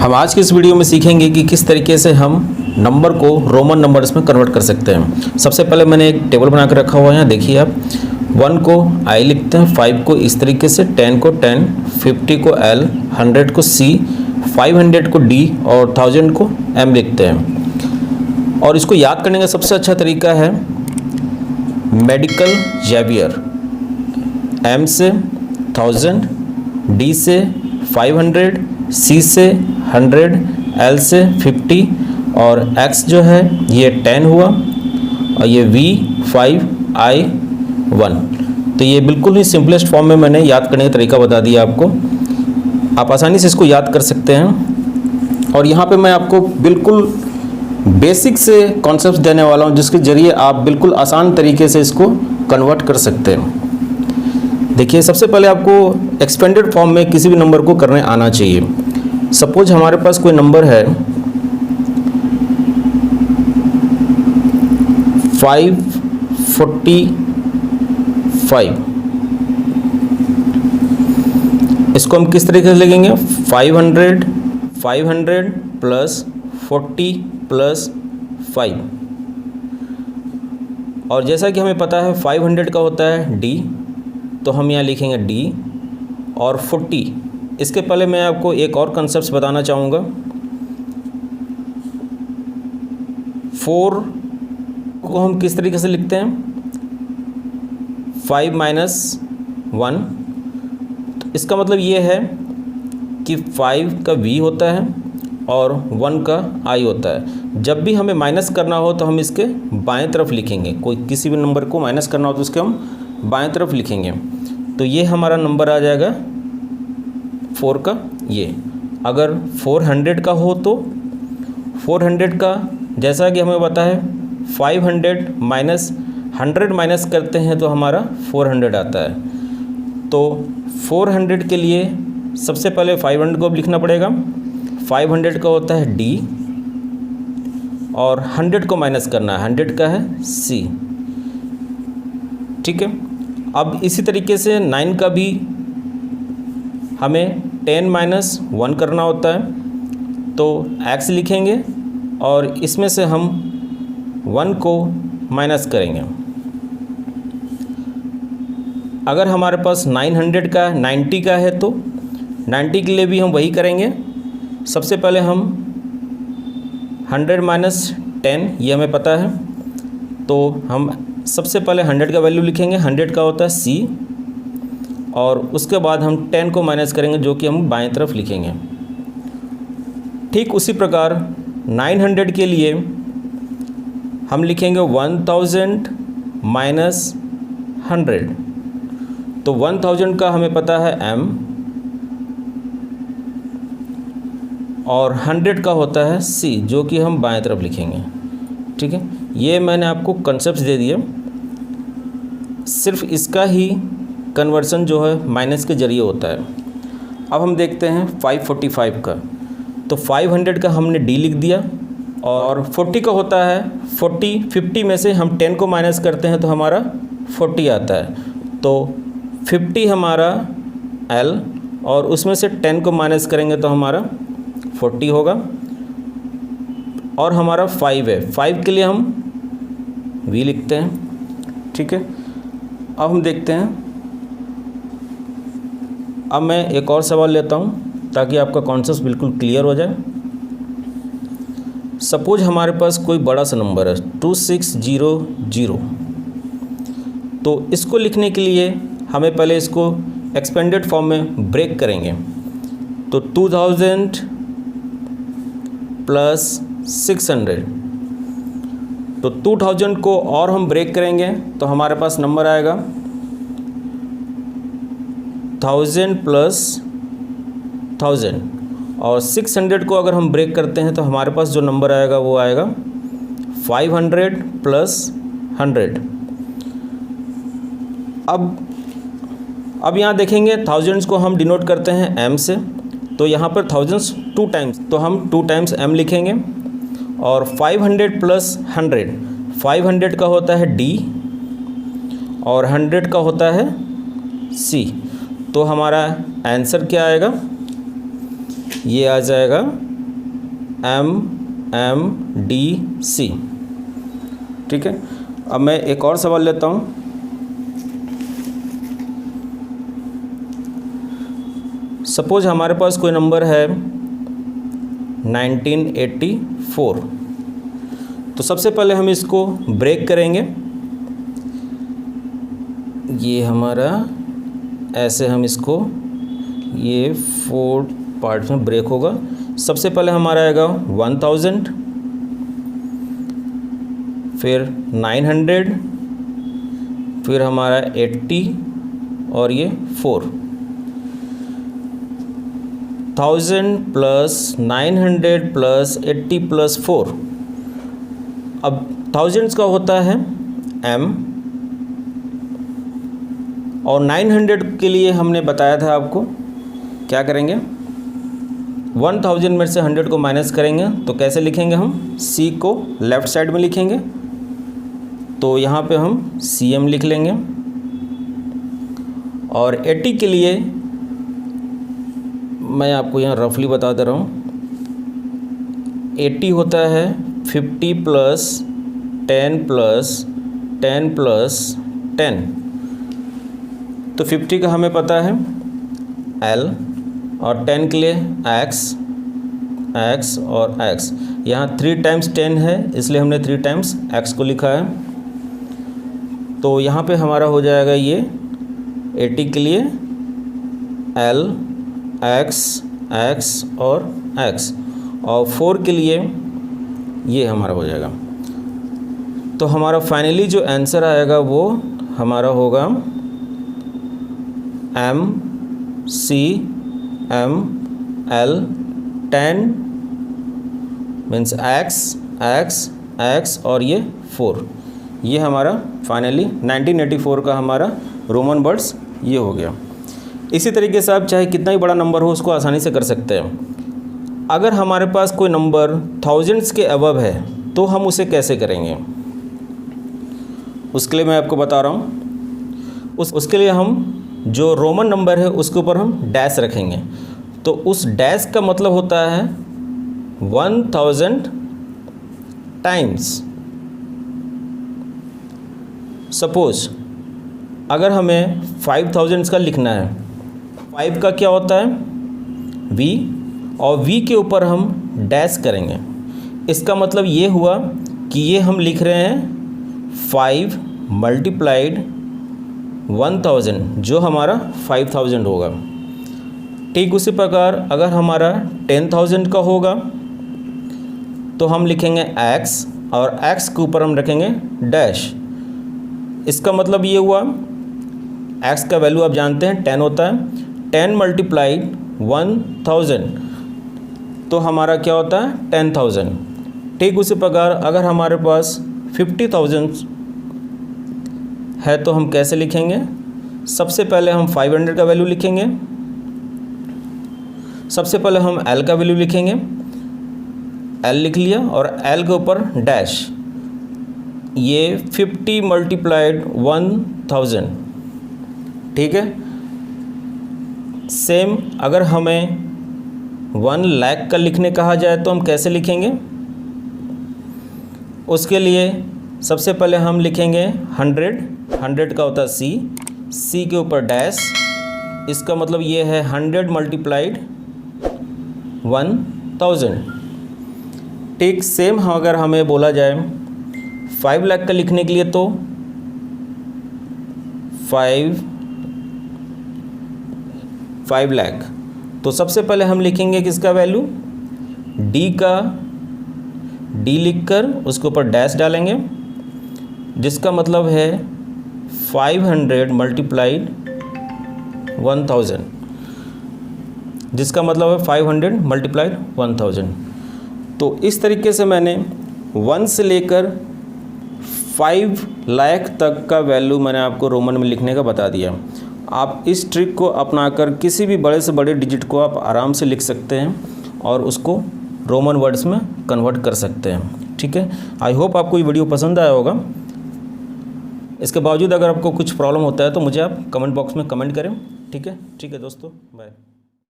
हम आज की इस वीडियो में सीखेंगे कि किस तरीके से हम नंबर को रोमन नंबर्स में कन्वर्ट कर सकते हैं। सबसे पहले मैंने एक टेबल बना कर रखा हुआ है, यहाँ देखिए आप 1 को आई लिखते हैं, 5 को इस तरीके से, 10 को 10, 50 को L, 100 को C, 500 को D और 1000 को M लिखते हैं। और इसको याद करने का सबसे अच्छा तरीका है मेडिकल जेवियर। M से 1000, D से 500, C से 100, L से 50 और X जो है ये 10 हुआ और ये V 5 I 1। तो ये बिल्कुल ही सिंपलेस्ट फॉर्म में मैंने याद करने का तरीका बता दिया आपको। आप आसानी से इसको याद कर सकते हैं। और यहाँ पे मैं आपको बिल्कुल बेसिक से कॉन्सेप्ट देने वाला हूँ जिसके ज़रिए आप बिल्कुल आसान तरीके से इसको कन्वर्ट कर सकते हैं। देखिए, सबसे पहले आपको एक्सपेंडेड फॉर्म में किसी भी नंबर को करने आना चाहिए। सपोज हमारे पास कोई नंबर है 545। इसको हम किस तरीके से लिखेंगे? 500 प्लस 40 प्लस 5। और जैसा कि हमें पता है 500 का होता है D, तो हम यहाँ लिखेंगे D और 40। इसके पहले मैं आपको एक और कंसेप्ट बताना चाहूँगा। 4 को हम किस तरीके से लिखते हैं? 5 माइनस 1। तो इसका मतलब ये है कि 5 का V होता है और 1 का I होता है। जब भी हमें माइनस करना हो तो हम इसके बाएं तरफ लिखेंगे। कोई किसी भी नंबर को माइनस करना हो तो उसके हम बाएं तरफ लिखेंगे। तो ये हमारा नंबर आ जाएगा 4 का ये। अगर 400 का हो तो 400 का जैसा कि हमें पता है 500 माइनस 100 माइनस करते हैं तो हमारा 400 आता है। तो 400 के लिए सबसे पहले 500 को अब लिखना पड़ेगा। 500 का होता है D और 100 को माइनस करना है, 100 का है C। ठीक है। अब इसी तरीके से 9 का भी हमें 10 माइनस 1 करना होता है, तो X लिखेंगे और इसमें से हम 1 को माइनस करेंगे। अगर हमारे पास 900 का 90 का है तो 90 के लिए भी हम वही करेंगे। सबसे पहले हम 100 माइनस 10, ये हमें पता है, तो हम सबसे पहले 100 का वैल्यू लिखेंगे। 100 का होता है C और उसके बाद हम 10 को माइनस करेंगे जो कि हम बाएं तरफ लिखेंगे। ठीक उसी प्रकार 900 के लिए हम लिखेंगे 1000 माइनस 100। तो 1000 का हमें पता है M और 100 का होता है C जो कि हम बाएं तरफ लिखेंगे। ठीक है, ये मैंने आपको कंसेप्ट दे दिए। सिर्फ इसका ही कन्वर्सन जो है माइनस के ज़रिए होता है। अब हम देखते हैं 545 का। तो 500 का हमने D लिख दिया और 40 का होता है 40। 50 में से हम 10 को माइनस करते हैं तो हमारा 40 आता है। तो 50 हमारा L और उसमें से 10 को माइनस करेंगे तो हमारा 40 होगा। और हमारा 5 है, 5 के लिए हम V लिखते हैं। ठीक है, अब हम देखते हैं। अब मैं एक और सवाल लेता हूँ ताकि आपका कॉन्सेप्ट बिल्कुल क्लियर हो जाए। सपोज हमारे पास कोई बड़ा सा नंबर है 2600। तो इसको लिखने के लिए हमें पहले इसको एक्सपेंडेड फॉर्म में ब्रेक करेंगे। तो 2000 प्लस 600। तो 2000 को और हम ब्रेक करेंगे तो हमारे पास नंबर आएगा 1000 प्लस 1000। और 600 को अगर हम ब्रेक करते हैं तो हमारे पास जो नंबर आएगा वो आएगा 500 प्लस 100। अब यहाँ देखेंगे थाउजेंड्स को हम डिनोट करते हैं M से। तो यहाँ पर थाउजेंड्स 2 टाइम्स, तो हम 2 टाइम्स M लिखेंगे। और 500 प्लस 100, 500 का होता है D और 100 का होता है C। तो हमारा आंसर क्या आएगा? ये आ जाएगा MMDC। ठीक है, अब मैं एक और सवाल लेता हूँ। सपोज हमारे पास कोई नंबर है 1984। तो सबसे पहले हम इसको ब्रेक करेंगे। ये हमारा ऐसे हम इसको ये 4 पार्ट्स में ब्रेक होगा। सबसे पहले हमारा आएगा 1000, फिर 900, फिर हमारा 80 और ये 4। 1000 प्लस 900 प्लस 80 प्लस 4। अब थाउजेंड्स का होता है M, और 900 के लिए हमने बताया था आपको क्या करेंगे, 1000 में से 100 को माइनस करेंगे। तो कैसे लिखेंगे हम, C को लेफ़्ट साइड में लिखेंगे, तो यहाँ पे हम CM लिख लेंगे। और 80 के लिए मैं आपको यहाँ रफली बता दे रहा हूँ, 80 होता है 50 प्लस 10 प्लस 10 प्लस 10। तो 50 का हमें पता है L, और 10 के लिए X और X। यहाँ 3 टाइम्स 10 है, इसलिए हमने 3 टाइम्स X को लिखा है। तो यहाँ पे हमारा हो जाएगा ये 80 के लिए L, X और X, और 4 के लिए ये हमारा हो जाएगा। तो हमारा फाइनली जो आंसर आएगा वो हमारा होगा MCML 10 मीन्स X और ये 4। ये हमारा फाइनली 1984 का हमारा रोमन वर्ड्स ये हो गया। इसी तरीके से आप चाहे कितना ही बड़ा नंबर हो उसको आसानी से कर सकते हैं। अगर हमारे पास कोई नंबर थाउजेंड्स के अबव है तो हम उसे कैसे करेंगे, उसके लिए मैं आपको बता रहा हूँ। उसके लिए हम जो रोमन नंबर है उसके ऊपर हम डैश रखेंगे। तो उस डैश का मतलब होता है 1000 टाइम्स। सपोज अगर हमें 5000 का लिखना है, 5 का क्या होता है V, और V के ऊपर हम डैश करेंगे। इसका मतलब ये हुआ कि ये हम लिख रहे हैं 5 मल्टीप्लाइड 1000, जो हमारा 5000 होगा। ठीक उसी प्रकार अगर हमारा 10,000 का होगा तो हम लिखेंगे X, और X के ऊपर हम रखेंगे डैश। इसका मतलब ये हुआ X का वैल्यू आप जानते हैं 10 होता है, 10 मल्टीप्लाइड 1000 तो हमारा क्या होता है 10,000। ठीक उसी प्रकार अगर हमारे पास 50,000 है तो हम कैसे लिखेंगे, सबसे पहले हम 500 का वैल्यू लिखेंगे। सबसे पहले हम L का वैल्यू लिखेंगे, L लिख लिया, और L के ऊपर डैश, ये 50 मल्टीप्लाइड 1000। ठीक है, सेम अगर हमें 1 लाख का लिखने कहा जाए तो हम कैसे लिखेंगे, उसके लिए सबसे पहले हम लिखेंगे 100 का होता है C के ऊपर डैश। इसका मतलब ये है 100 मल्टीप्लाइड 1000। ठीक सेम अगर हमें बोला जाए 5 लाख का लिखने के लिए तो 5 लाख। तो सबसे पहले हम लिखेंगे किसका वैल्यू, D लिखकर उसके ऊपर डैश डालेंगे, जिसका मतलब है 500 मल्टीप्लाइड 1000, जिसका मतलब है 500 मल्टीप्लाइड 1000। तो इस तरीके से मैंने 1 से लेकर 5 लाख तक का वैल्यू मैंने आपको रोमन में लिखने का बता दिया। आप इस ट्रिक को अपनाकर किसी भी बड़े से बड़े डिजिट को आप आराम से लिख सकते हैं और उसको रोमन वर्ड्स में कन्वर्ट कर सकते हैं। ठीक है, आई होप आपको ये वीडियो पसंद आया होगा। इसके बावजूद अगर आपको कुछ प्रॉब्लम होता है तो मुझे आप कमेंट बॉक्स में कमेंट करें। ठीक है दोस्तों, बाय।